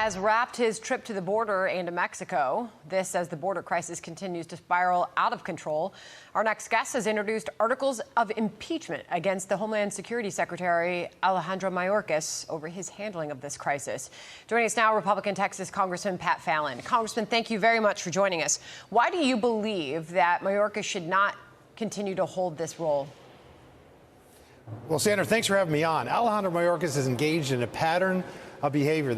has wrapped his trip to the border and to Mexico. This as the border crisis continues to spiral out of control. Our next guest has introduced articles of impeachment against the Homeland Security Secretary Alejandro Mayorkas over his handling of this crisis. Joining us now, Republican Texas Congressman Pat Fallon. Congressman, thank you very much for joining us. Why do you believe that Mayorkas should not continue to hold this role? Well, Sandra, thanks for having me on. Alejandro Mayorkas is engaged in a pattern of behavior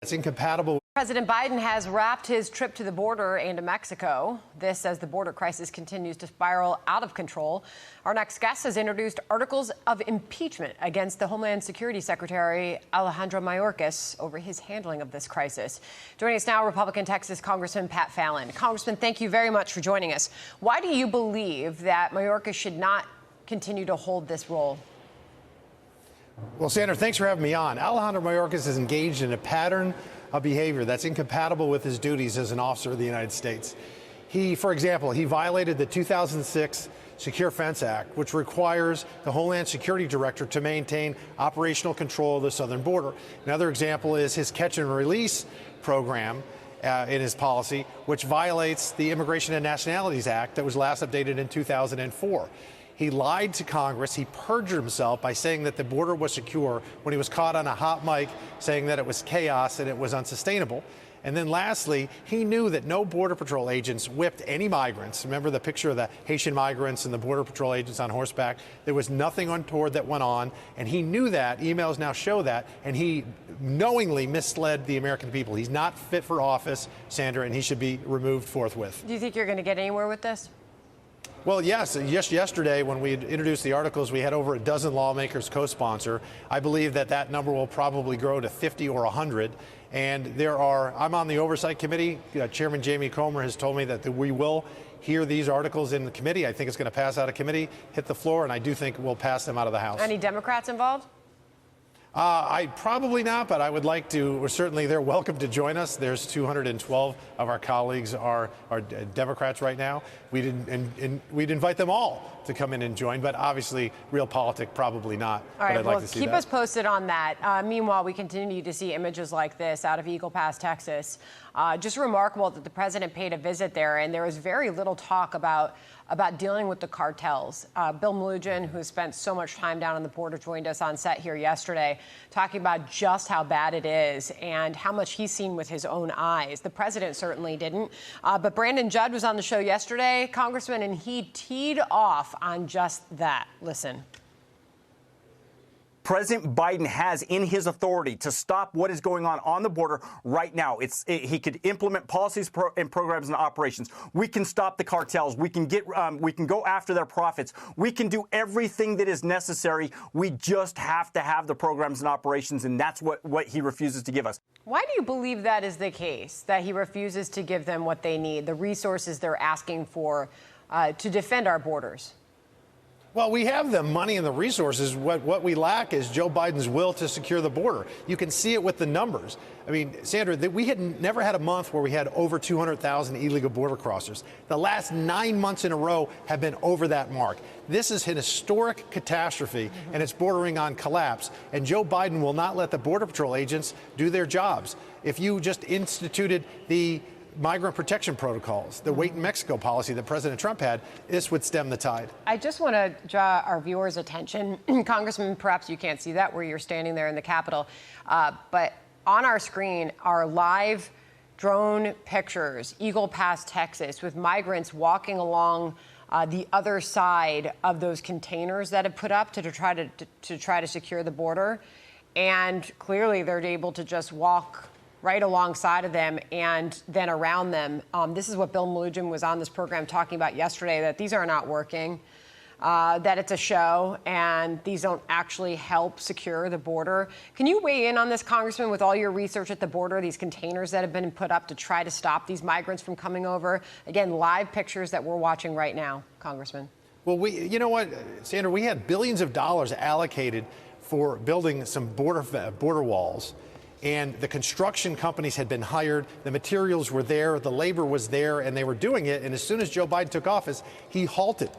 that's incompatible. President Biden has wrapped his trip to the border and to Mexico. This as the border crisis continues to spiral out of control. Our next guest has introduced articles of impeachment against the Homeland Security Secretary Alejandro Mayorkas over his handling of this crisis. Joining us now, Republican Texas Congressman Pat Fallon. Congressman, thank you very much for joining us. Why do you believe that Mayorkas should not continue to hold this role? Well, Sandra, thanks for having me on. Alejandro Mayorkas is engaged in a pattern of behavior that's incompatible with his duties as an officer of the United States. For example, he violated the 2006 Secure Fence Act, which requires the Homeland Security Director to maintain operational control of the southern border. Another example is his catch and release program in his policy, which violates the Immigration and Nationalities Act that was last updated in 2004. He lied to Congress. He perjured himself by saying that the border was secure when he was caught on a hot mic saying that it was chaos and it was unsustainable. And then lastly, he knew that no Border Patrol agents whipped any migrants. Remember the picture of the Haitian migrants and the Border Patrol agents on horseback? There was nothing untoward that went on, and he knew that. Emails now show that, and he knowingly misled the American people. He's not fit for office, Sandra, and he should be removed forthwith. Do you think you're going to get anywhere with this? Well, yes. Just yesterday, when we introduced the articles, we had over a dozen lawmakers co-sponsor. I believe that number will probably grow to 50 or 100. And I'm on the Oversight Committee. Chairman Jamie Comer has told me that we will hear these articles in the committee. I think it's going to pass out of committee, hit the floor, and I do think we'll pass them out of the House. Any Democrats involved? I probably not, but I would like to. Certainly, they're welcome to join us. There's 212 of our colleagues are Democrats right now. We'd invite them all to come in and join, but obviously, realpolitik probably not. All right, but I'd like to see keep that. us posted on that. Meanwhile, we continue to see images like this out of Eagle Pass, Texas. Just remarkable that the president paid a visit there, and there was very little talk about dealing with the cartels. Bill Melugin, who spent so much time down on the border, joined us on set here yesterday, talking about just how bad it is and how much he's seen with his own eyes. The president certainly didn't. But Brandon Judd was on the show yesterday, Congressman, and he teed off on just that. Listen. President Biden has in his authority to stop what is going on the border right now. He could implement policies and programs and operations. We can stop the cartels. We can go after their profits. We can do everything that is necessary. We just have to have the programs and operations, and that's what he refuses to give us. Why do you believe that is the case, that he refuses to give them what they need, the resources they're asking for to defend our borders? Well, we have the money and the resources. What we lack is Joe Biden's will to secure the border. You can see it with the numbers. I mean, Sandra, we had never had a month where we had over 200,000 illegal border crossers. The last 9 months in a row have been over that mark. This is an historic catastrophe, and it's bordering on collapse. And Joe Biden will not let the Border Patrol agents do their jobs. If you just instituted the migrant protection protocols, the wait in Mexico policy that President Trump had, this would stem the tide. I just want to draw our viewers' attention. Congressman, perhaps you can't see that where you're standing there in the Capitol, but on our screen are live drone pictures, Eagle Pass, Texas, with migrants walking along the other side of those containers that have put up to try to secure the border. And clearly they're able to just walk right alongside of them and then around them. This is what Bill Melugin was on this program talking about yesterday, that these are not working, that it's a show, and these don't actually help secure the border. Can you weigh in on this, Congressman, with all your research at the border, these containers that have been put up to try to stop these migrants from coming over? Again, live pictures that we're watching right now, Congressman. Well, you know what, Sandra, we had billions of dollars allocated for building some border walls. And the construction companies had been hired, the materials were there, the labor was there, and they were doing it. And as soon as Joe Biden took office, he halted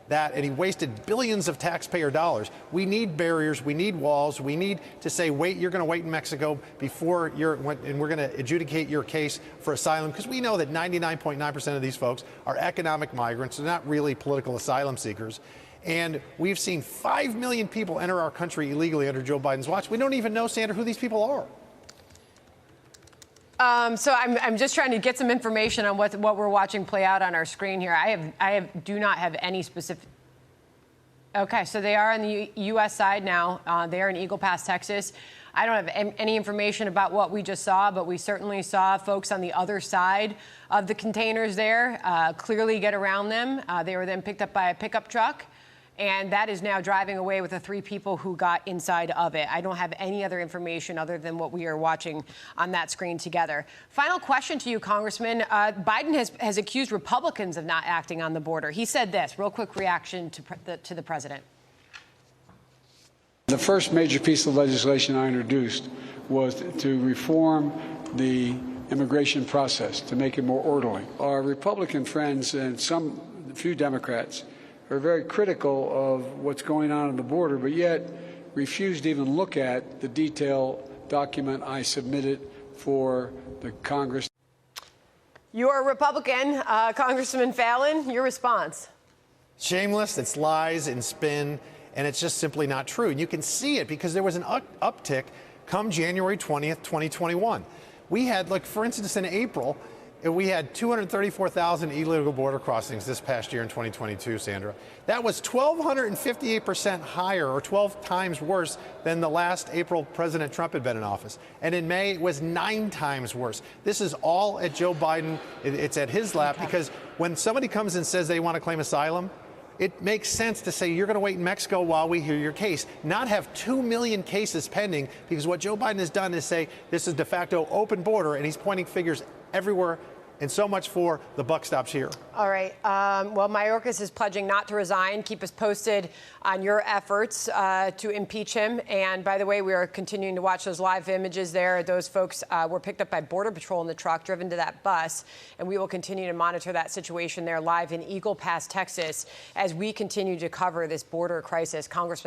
that, and he wasted billions of taxpayer dollars. We need barriers, we need walls, we need to say, wait, you're going to wait in Mexico before and we're going to adjudicate your case for asylum, because we know that 99.9% of these folks are economic migrants. They're not really political asylum seekers. And we've seen 5 million people enter our country illegally under Joe Biden's watch. We don't even know, Sandra, who these people are. So I'm just trying to get some information on what we're watching play out on our screen here. I do not have any specific. Okay, so they are on the U.S. side now. They are in Eagle Pass, Texas. I don't have any information about what we just saw, but we certainly saw folks on the other side of the containers there clearly get around them. They were then picked up by a pickup truck. And that is now driving away with the 3 people who got inside of it. I don't have any other information other than what we are watching on that screen together. Final question to you, Congressman. Biden has accused Republicans of not acting on the border. He said this. Real quick reaction to the president. The first major piece of legislation I introduced was to reform the immigration process, to make it more orderly. Our Republican friends and a few Democrats are very critical of what's going on the border, but yet refuse to even look at the detailed document I submitted for the Congress. You are a Republican, Congressman Fallon. Your response? Shameless. It's lies and spin, and it's just simply not true. And you can see it because there was an uptick come January 20th, 2021. We had, like, for instance, in April, we had 234,000 illegal border crossings this past year in 2022, Sandra. That was 1,258% higher, or 12 times worse than the last April President Trump had been in office. And in May, it was 9 times worse. This is all at Joe Biden. It's at his lap, because when somebody comes and says they want to claim asylum, it makes sense to say you're going to wait in Mexico while we hear your case, not have 2 million cases pending, because what Joe Biden has done is say this is de facto open border, and he's pointing fingers everywhere, and so much for the buck stops here. All right. Well, Mayorkas is pledging not to resign. Keep us posted on your efforts to impeach him. And by the way, we are continuing to watch those live images there. Those folks were picked up by Border Patrol in the truck, driven to that bus. And we will continue to monitor that situation there live in Eagle Pass, Texas, as we continue to cover this border crisis. Congressman